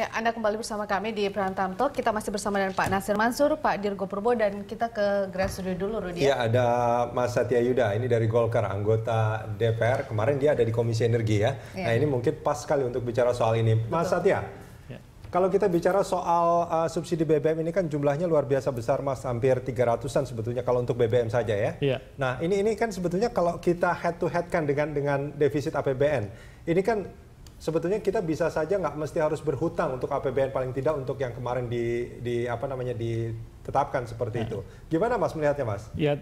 Ya, Anda kembali bersama kami di Primetime Talk. Kita masih bersama dengan Pak Nasir Mansur, Pak Dirgo Purbo, dan kita ke Grand Studio dulu, Rudi. Iya, ada Mas Satya Yuda, ini dari Golkar, anggota DPR. Kemarin dia ada di Komisi Energi ya. Nah, ini mungkin pas sekali untuk bicara soal ini. Mas Satya, kalau kita bicara soal subsidi BBM ini kan jumlahnya luar biasa besar, Mas. Hampir 300-an sebetulnya kalau untuk BBM saja ya. Iya. Nah, ini kan sebetulnya kalau kita head to head kan dengan defisit APBN, ini kan sebetulnya kita bisa saja nggak mesti harus berhutang untuk APBN, paling tidak untuk yang kemarin ditetapkan seperti itu. Gimana Mas melihatnya, Mas? Ya,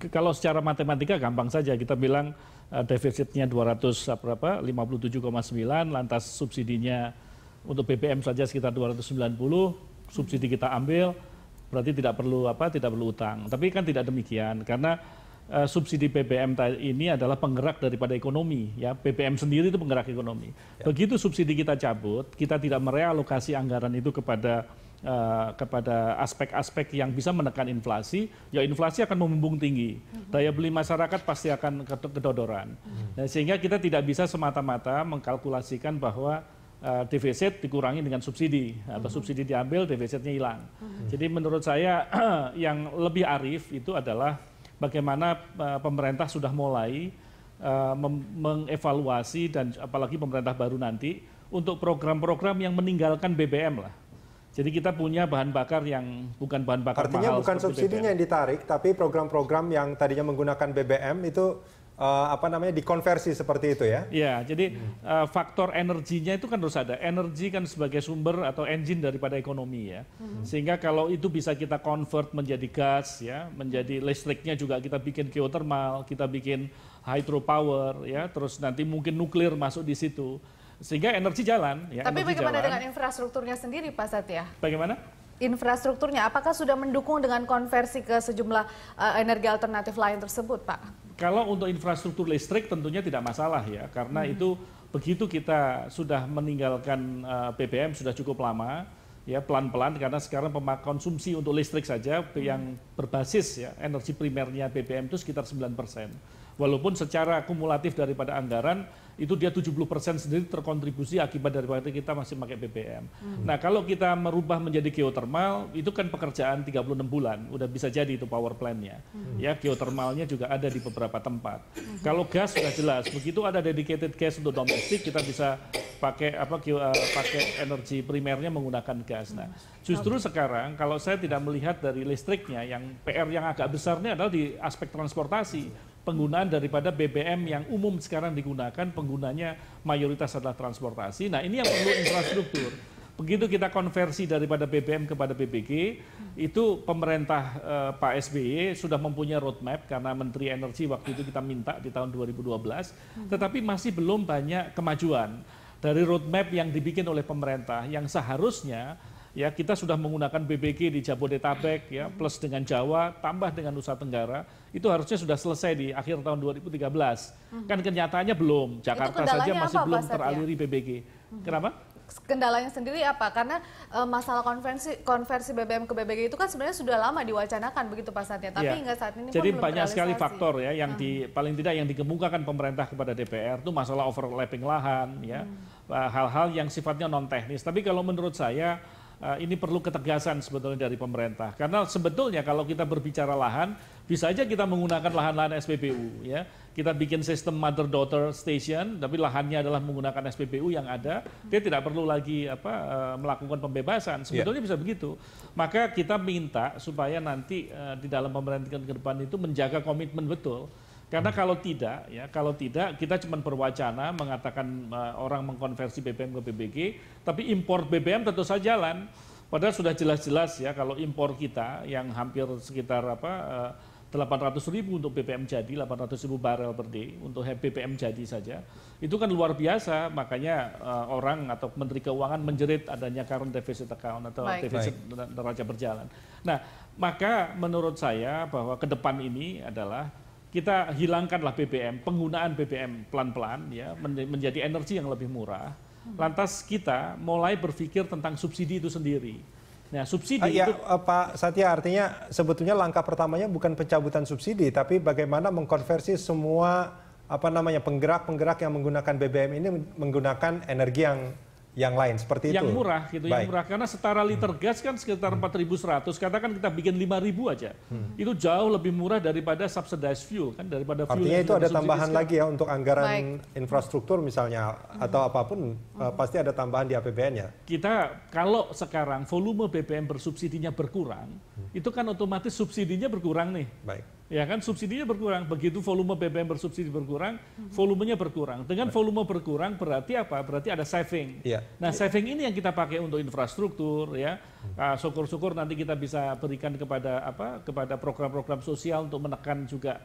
kalau secara matematika gampang saja kita bilang defisitnya 257,9, lantas subsidinya untuk BBM saja sekitar 290, subsidi kita ambil, berarti tidak perlu utang. Tapi kan tidak demikian, karena subsidi BBM ini adalah penggerak daripada ekonomi, ya. BBM sendiri itu penggerak ekonomi. Ya. Begitu subsidi kita cabut, kita tidak merealokasi anggaran itu kepada aspek-aspek yang bisa menekan inflasi, ya inflasi akan membumbung tinggi. Daya beli masyarakat pasti akan kedodoran. Nah, sehingga kita tidak bisa semata-mata mengkalkulasikan bahwa defisit dikurangi dengan subsidi, atau subsidi diambil, defisitnya hilang. Jadi menurut saya yang lebih arif itu adalah bagaimana pemerintah sudah mulai mengevaluasi, dan apalagi pemerintah baru nanti, untuk program-program yang meninggalkan BBM lah. Jadi kita punya bahan bakar yang bukan bahan bakar mahal. Artinya bukan subsidinya yang ditarik, tapi program-program yang tadinya menggunakan BBM itu dikonversi seperti itu ya? Ya, jadi faktor energinya itu kan harus ada. Energi kan sebagai sumber atau engine daripada ekonomi ya. Sehingga kalau itu bisa kita convert menjadi gas ya, menjadi listriknya juga kita bikin geothermal, kita bikin hydropower ya, terus nanti mungkin nuklir masuk di situ. Sehingga energi jalan ya. Tapi bagaimana dengan infrastrukturnya sendiri, Pak Satya? Bagaimana? Infrastrukturnya, apakah sudah mendukung dengan konversi ke sejumlah energi alternatif lain tersebut, Pak? Kalau untuk infrastruktur listrik tentunya tidak masalah ya, karena itu begitu kita sudah meninggalkan BBM sudah cukup lama, ya pelan-pelan, karena sekarang konsumsi untuk listrik saja yang berbasis ya energi primernya BBM itu sekitar 9%. Walaupun secara kumulatif daripada anggaran itu dia 70% sendiri terkontribusi akibat daripada kita masih pakai BBM. Nah, kalau kita merubah menjadi geothermal, itu kan pekerjaan 36 bulan, udah bisa jadi itu power plant-nya. Ya, geothermalnya juga ada di beberapa tempat. Kalau gas sudah jelas, begitu ada dedicated gas untuk domestik, kita bisa pakai energi primernya menggunakan gas. Nah, justru sekarang kalau saya tidak melihat dari listriknya, yang PR yang agak besarnya adalah di aspek transportasi. Penggunaan daripada BBM yang umum sekarang digunakan, penggunanya mayoritas adalah transportasi. Nah, ini yang perlu infrastruktur. Begitu kita konversi daripada BBM kepada BBG, itu pemerintah Pak SBY sudah mempunyai roadmap, karena Menteri Energi waktu itu kita minta di tahun 2012, tetapi masih belum banyak kemajuan dari roadmap yang dibikin oleh pemerintah, yang seharusnya ya kita sudah menggunakan BBG di Jabodetabek ya, plus dengan Jawa, tambah dengan Nusa Tenggara, itu harusnya sudah selesai di akhir tahun 2013. Kan kenyataannya belum. Jakarta saja masih belum teraliri BBG. Kenapa? Kendalanya sendiri apa? Karena masalah konversi BBM ke BBG itu kan sebenarnya sudah lama diwacanakan begitu Pak Satya, tapi hingga saat ini jadi belum banyak sekali faktor ya yang paling tidak yang dikemukakan pemerintah kepada DPR itu masalah overlapping lahan ya, hal-hal yang sifatnya non teknis. Tapi kalau menurut saya ini perlu ketegasan sebetulnya dari pemerintah, karena sebetulnya kalau kita berbicara lahan, bisa aja kita menggunakan lahan-lahan SPBU ya, kita bikin sistem mother daughter station, tapi lahannya adalah menggunakan SPBU yang ada, dia tidak perlu lagi melakukan pembebasan, sebetulnya bisa begitu. Maka kita minta supaya nanti di dalam pemerintahan ke depan itu menjaga komitmen betul. Karena kalau tidak kita cuma berwacana mengatakan orang mengkonversi BBM ke BBG, tapi impor BBM tentu saja jalan. Padahal sudah jelas-jelas ya kalau impor kita yang hampir sekitar 800.000 untuk BBM jadi, 800.000 barel per day untuk BBM jadi saja, itu kan luar biasa. Makanya orang atau Menteri Keuangan menjerit adanya current deficit account atau defisit neraca berjalan. Nah, maka menurut saya bahwa ke depan ini adalah kita hilangkanlah BBM, penggunaan BBM pelan-pelan ya, menjadi energi yang lebih murah. Lantas kita mulai berpikir tentang subsidi itu sendiri. Nah, subsidi itu Pak Satya, artinya sebetulnya langkah pertamanya bukan pencabutan subsidi, tapi bagaimana mengkonversi semua penggerak-penggerak yang menggunakan BBM ini menggunakan energi yang yang lain seperti itu. Yang murah gitu, yang murah karena setara liter gas kan sekitar 4.100, katakan kita bikin 5.000 aja. Itu jauh lebih murah daripada subsidized fuel kan, daripada fuel. Artinya itu ada tambahan lagi ya untuk anggaran infrastruktur misalnya atau apapun pasti ada tambahan di APBN-nya. Kita kalau sekarang volume BBM bersubsidinya berkurang, itu kan otomatis subsidinya berkurang nih. Baik. Ya kan subsidinya berkurang, begitu volume BBM bersubsidi berkurang, volumenya berkurang. Dengan volume berkurang berarti apa? Berarti ada saving. Iya. Nah saving ini yang kita pakai untuk infrastruktur ya. Syukur-syukur nanti kita bisa berikan kepada program-program sosial untuk menekan juga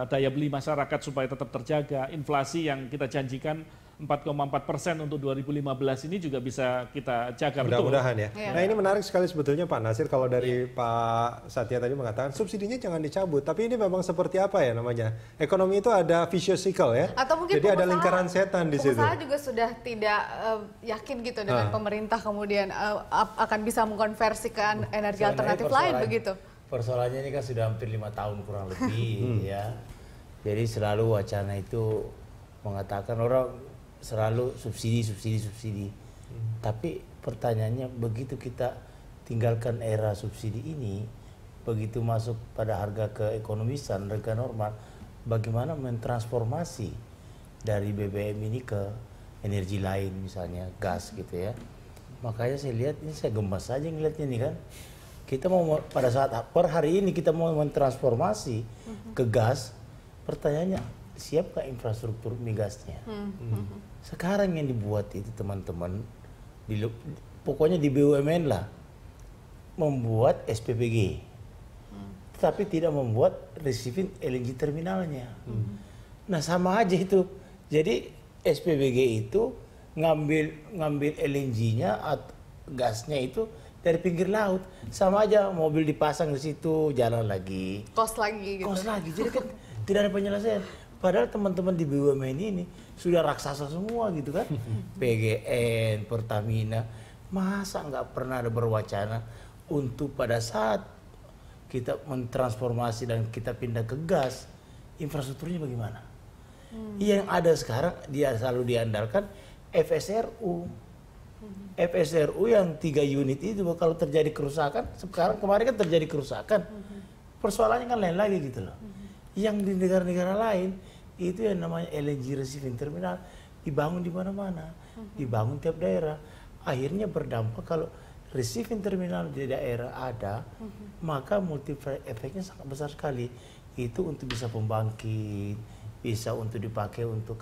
daya beli masyarakat supaya tetap terjaga. Inflasi yang kita janjikan 4,4% untuk 2015 ini juga bisa kita jaga betul. Mudah-mudahan ya. Nah ini menarik sekali sebetulnya Pak Nasir kalau dari Pak Satya tadi mengatakan subsidinya jangan dicabut. Tapi ini memang seperti apa ya namanya? Ekonomi itu ada vicious cycle ya. Atau mungkin jadi ada lingkaran setan di situ. Pengusaha juga sudah tidak yakin gitu dengan pemerintah kemudian akan bisa mengkonversikan energi alternatif lain begitu. Persoalannya ini kan sudah hampir 5 tahun kurang lebih ya. Jadi selalu wacana itu mengatakan orang selalu subsidi. Tapi pertanyaannya begitu kita tinggalkan era subsidi ini, begitu masuk pada harga keekonomisan, harga normal, bagaimana mentransformasi dari BBM ini ke energi lain misalnya gas gitu ya. Makanya saya lihat ini saya gemas saja ngeliatnya nih kan. Kita mau pada saat per hari ini kita mau mentransformasi ke gas, pertanyaannya siapkah infrastruktur migasnya? Sekarang yang dibuat itu teman-teman, pokoknya di BUMN lah, membuat SPPG, tapi tidak membuat receiving LNG terminalnya. Nah sama aja itu. Jadi SPPG itu ngambil LNG-nya atau gasnya itu dari pinggir laut, sama aja mobil dipasang di situ, jalan lagi. Kos lagi gitu. Kos lagi, jadi kan tidak ada penyelesaian. Padahal teman-teman di BUMN ini sudah raksasa semua gitu kan. PGN, Pertamina, masa nggak pernah ada berwacana untuk pada saat kita mentransformasi dan kita pindah ke gas, infrastrukturnya bagaimana? Yang ada sekarang dia selalu diandalkan FSRU. FSRU yang 3 unit itu kalau terjadi kerusakan, kemarin kan terjadi kerusakan. Persoalannya kan lain lagi gitu loh. Yang di negara-negara lain itu yang namanya LNG receiving terminal dibangun di mana-mana, dibangun tiap daerah. Akhirnya berdampak kalau receiving terminal di daerah ada, maka multiplier efeknya sangat besar sekali. Itu untuk bisa pembangkit, bisa untuk dipakai untuk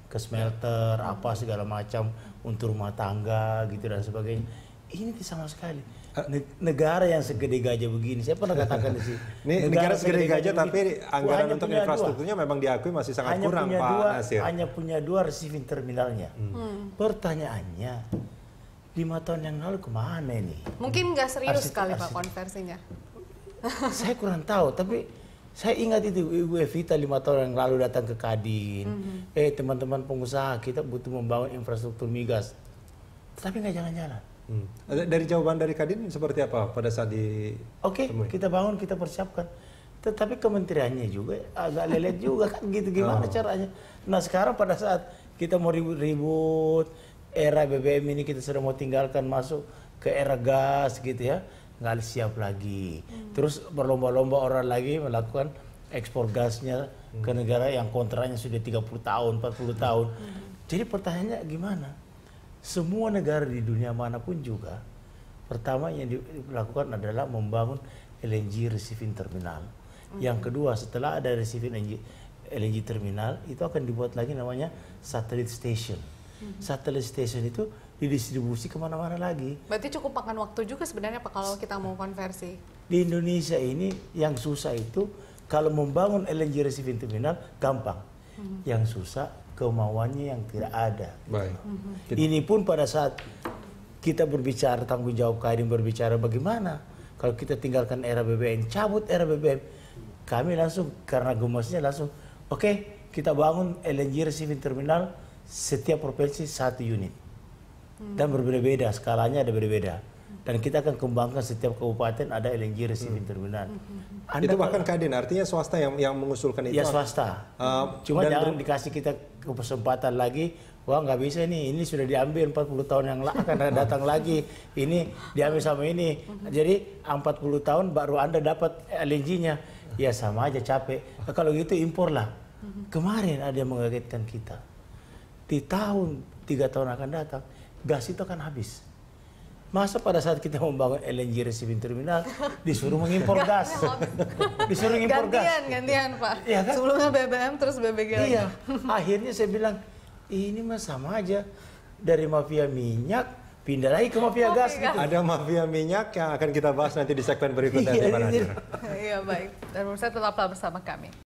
ke smelter, apa segala macam, untuk rumah tangga gitu dan sebagainya. Ini sama sekali. Negara yang segede gajah begini, saya pernah katakan di sini. Ini negara segede gajah tapi anggaran untuk infrastrukturnya memang diakui masih sangat kurang Pak Nasir. Hanya punya 2 receiving terminalnya. Pertanyaannya, 5 tahun yang lalu kemana ini? Mungkin nggak serius sekali Pak konversinya. Saya kurang tahu, tapi saya ingat itu Ibu Evita 5 tahun yang lalu datang ke Kadin. Teman-teman pengusaha kita butuh membangun infrastruktur migas, tapi nggak jalan-jalan. Dari jawaban dari Kadin seperti apa pada saat di kita bangun, kita persiapkan. Tetapi kementeriannya juga agak lelet juga kan gitu, gimana caranya. Nah sekarang pada saat kita mau ribut-ribut, era BBM ini kita sudah mau tinggalkan masuk ke era gas gitu ya, nggak siap lagi. Terus berlomba-lomba orang lagi melakukan ekspor gasnya ke negara yang kontraknya sudah 30 tahun, 40 tahun. Jadi pertanyaannya gimana? Semua negara di dunia manapun juga, pertama yang dilakukan adalah membangun LNG receiving terminal. Yang kedua, setelah ada receiving LNG terminal, itu akan dibuat lagi namanya satellite station. Satellite station itu didistribusi kemana-mana lagi. Berarti cukup makan waktu juga sebenarnya Pak kalau kita mau konversi. Di Indonesia ini yang susah itu kalau membangun LNG receiving terminal gampang. Yang susah kemauannya yang tidak ada. Baik. Ini pun pada saat kita berbicara tanggung jawab Kadin berbicara bagaimana kalau kita tinggalkan era BBM, cabut era BBM, kami langsung karena gemasnya langsung kita bangun LNG receiving terminal setiap provinsi 1 unit dan berbeda-beda, skalanya ada berbeda. Dan kita akan kembangkan setiap kabupaten ada LNG receiving terminal. Itu bahkan Kadin, artinya swasta yang mengusulkan itu? Ya swasta. Cuma jangan dikasih kita kesempatan lagi, wah nggak bisa nih, ini sudah diambil 40 tahun yang akan datang lagi, ini diambil sama ini. Jadi 40 tahun baru Anda dapat LNG-nya, ya sama aja capek. Nah, kalau gitu impor lah. Kemarin ada yang mengagetkan kita. Di tahun 3 tahun akan datang, gas itu akan habis. Masa pada saat kita membangun LNG receiving terminal disuruh mengimpor gas, disuruh mengimpor gas. Gantian Pak. Ya, kan? Sebelumnya BBM terus BBG lagi. Iya. Akhirnya saya bilang ini mah sama aja, dari mafia minyak pindah lagi ke mafia gas. Gitu. Ada mafia minyak yang akan kita bahas nanti di segmen berikutnya. Iya baik. Dan pemirsa tetaplah bersama kami.